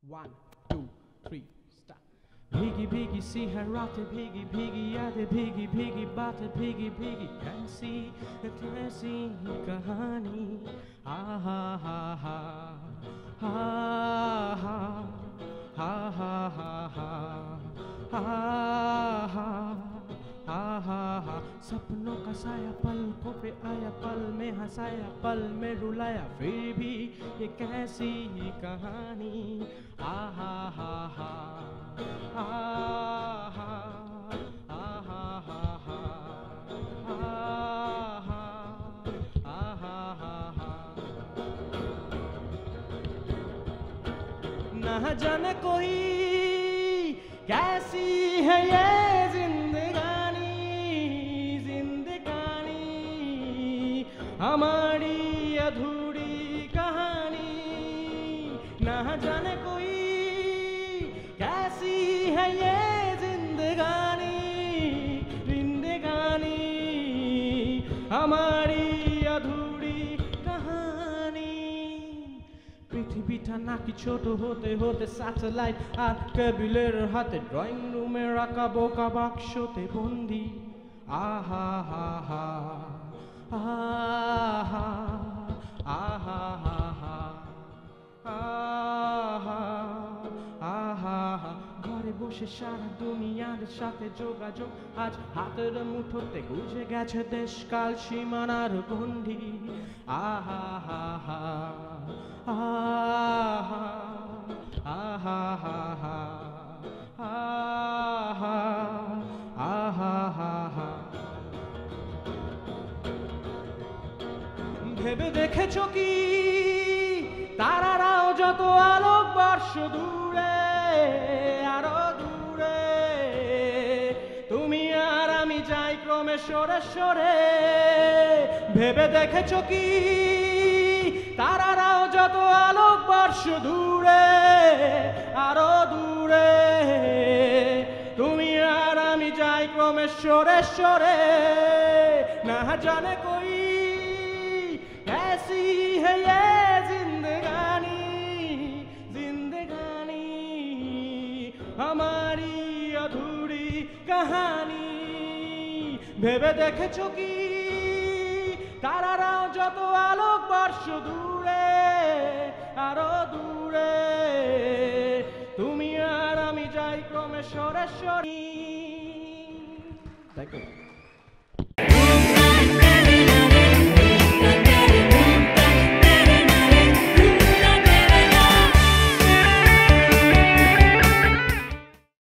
One, two, three, start. Biggie, biggie, see her rotte, biggie, biggie, यादें biggie, biggie, बातें biggie, biggie, कैसी कहानी, ha ha ha ha, ha ha, ha ha ha ha, ha ha. हा हा हा सपनों का साया पलकों पे आया, पल में हंसाया, पल में रुलाया, फिर भी ये कैसी कहानी, हा हा हा हा, हा हा, हा हा हा हा, हा हा हा हा। न जाने कोई कैसी है ये हमारी अधूरी कहानी, न जाने कोई कैसी है ये जिंदगानी, जिंदगानी हमारी अधूरी कहानी। পৃথিবীটা নাকি ছোট হতে হতে স্যাটেলাইট আর কেবিলের হাতে, ড্রয়িং রুমে রাখা বোকা বাক্সতে বন্দি, আহা হা হা, আহা আহা আহা আহা আহা। ঘরে বসে সারা দুনিয়ার সাথে যোগাযোগ আজ হাতের মুঠোতে, গুজে গেছে দেশকাল সীমানার গণ্ডি, আহা হা হা, আহা আহা আহা আহা আহা আহা। ভেবে দেখেছো কি তারারাও যত আলোক বর্ষ দূরে, আরো দূরে, তুমি আর আমি যাই ক্রমে সরে সরে। ভেবে দেখেছো কি তারারাও যত আলোক বর্ষ দূরে, আরো দূরে, তুমি আর আমি যাই ক্রমে সরে সরে। না জানে কই कैसी है ये जिंदगानी, जिंदगानी हमारी अधूरी कहानी। ভেবে দেখেছো কি তারারাও যত আলোক বর্ষ দূরে, আরো দূরে, তুমি আর আমি যাই ক্রমে সরে সরে।